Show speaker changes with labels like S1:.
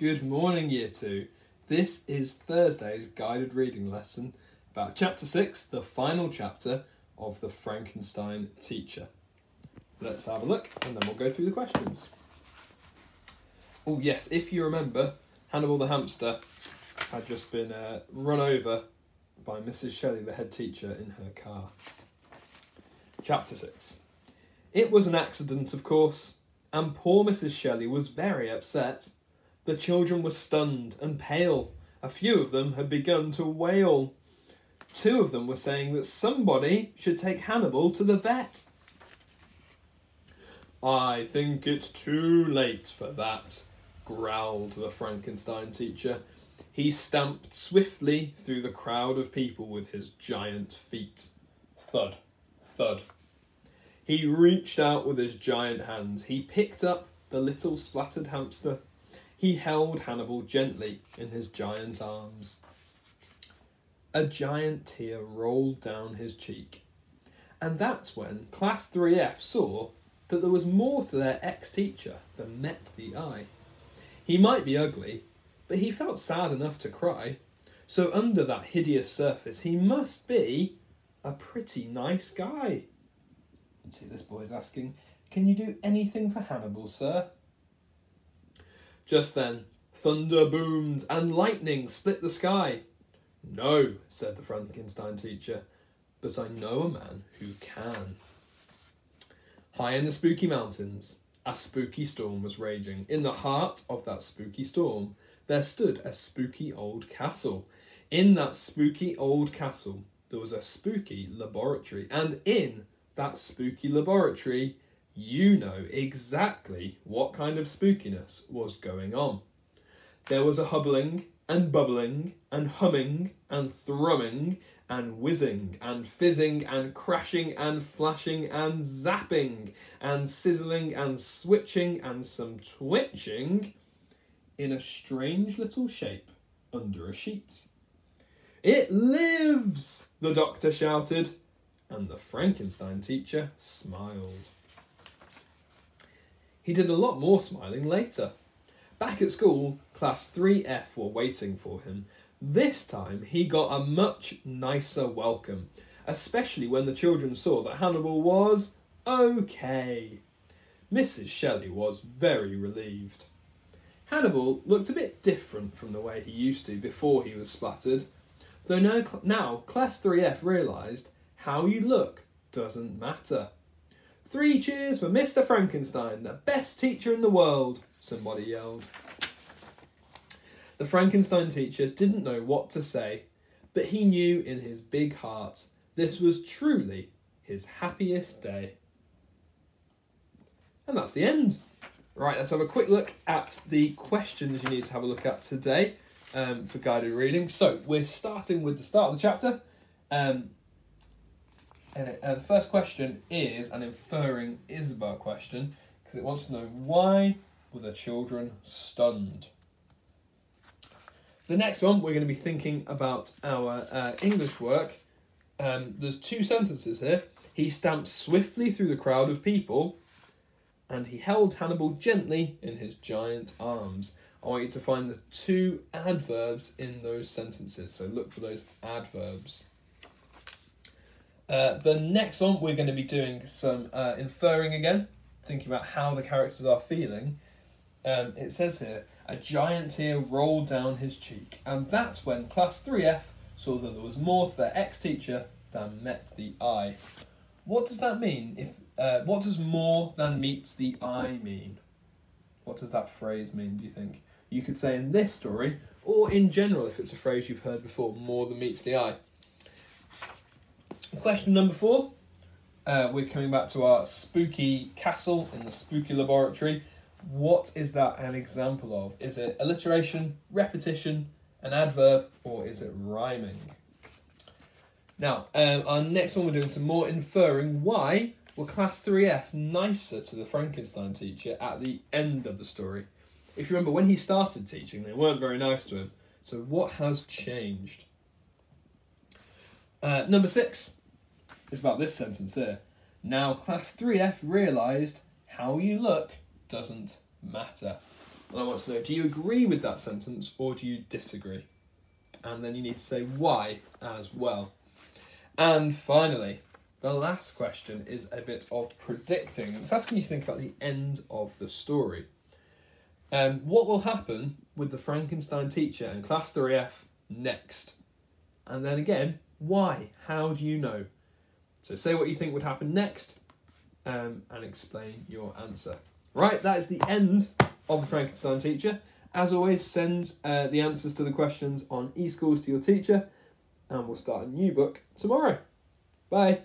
S1: Good morning, Year 2. This is Thursday's guided reading lesson about Chapter 6, the final chapter of the Frankenstein teacher. Let's have a look and then we'll go through the questions. Oh yes, if you remember, Hannibal the hamster had just been run over by Mrs. Shelley, the head teacher, in her car. Chapter 6. It was an accident, of course, and poor Mrs. Shelley was very upset. The children were stunned and pale. A few of them had begun to wail. 2 of them were saying that somebody should take Hannibal to the vet. "I think it's too late for that," growled the Frankenstein teacher. He stamped swiftly through the crowd of people with his giant feet. Thud, thud. He reached out with his giant hands. He picked up the little splattered hamster. He held Hannibal gently in his giant arms. A giant tear rolled down his cheek. And that's when Class 3F saw that there was more to their ex-teacher than met the eye. He might be ugly, but he felt sad enough to cry. So under that hideous surface, he must be a pretty nice guy. You see, this boy's asking, "Can you do anything for Hannibal, sir?" Just then, thunder boomed and lightning split the sky. "No," said the Frankenstein teacher, "but I know a man who can." High in the spooky mountains, a spooky storm was raging. In the heart of that spooky storm, there stood a spooky old castle. In that spooky old castle, there was a spooky laboratory, and in that spooky laboratory, you know exactly what kind of spookiness was going on. There was a hubbling and bubbling and humming and thrumming and whizzing and fizzing and crashing and flashing and zapping and sizzling and switching and some twitching in a strange little shape under a sheet. "It lives!" the doctor shouted, and the Frankenstein teacher smiled. He did a lot more smiling later. Back at school, Class 3F were waiting for him. This time he got a much nicer welcome, especially when the children saw that Hannibal was okay. Mrs. Shelley was very relieved. Hannibal looked a bit different from the way he used to before he was splattered, though now Class 3F realised how you look doesn't matter. "3 cheers for Mr. Frankenstein, the best teacher in the world," somebody yelled. The Frankenstein teacher didn't know what to say, but he knew in his big heart this was truly his happiest day. And that's the end. Right, let's have a quick look at the questions you need to have a look at today for guided reading. So we're starting with the start of the chapter. The first question is an inferring Isabel question, because it wants to know, why were the children stunned? The next one, we're going to be thinking about our English work. There's 2 sentences here. He stamped swiftly through the crowd of people, and he held Hannibal gently in his giant arms. I want you to find the 2 adverbs in those sentences, so look for those adverbs. The next one, we're going to be doing some inferring again, thinking about how the characters are feeling. It says here, a giant tear rolled down his cheek, and that's when Class 3F saw that there was more to their ex-teacher than met the eye. What does that mean? What does more than meets the eye mean? What does that phrase mean, do you think? You could say in this story, or in general if it's a phrase you've heard before, more than meets the eye. Question number 4, we're coming back to our spooky castle in the spooky laboratory. What is that an example of? Is it alliteration, repetition, an adverb, or is it rhyming? Now, our next one, we're doing some more inferring. Why were Class 3F nicer to the Frankenstein teacher at the end of the story? If you remember, when he started teaching, they weren't very nice to him. So what has changed? Number 6. It's about this sentence here. Now Class 3F realised how you look doesn't matter. And I want to know, do you agree with that sentence or do you disagree? And then you need to say why as well. And finally, the last question is a bit of predicting. It's asking you to think about the end of the story. What will happen with the Frankenstein teacher and Class 3F next? And then again, why? How do you know? So say what you think would happen next and explain your answer. Right, that is the end of the Frankenstein teacher. As always, send the answers to the questions on eSchools to your teacher, and we'll start a new book tomorrow. Bye.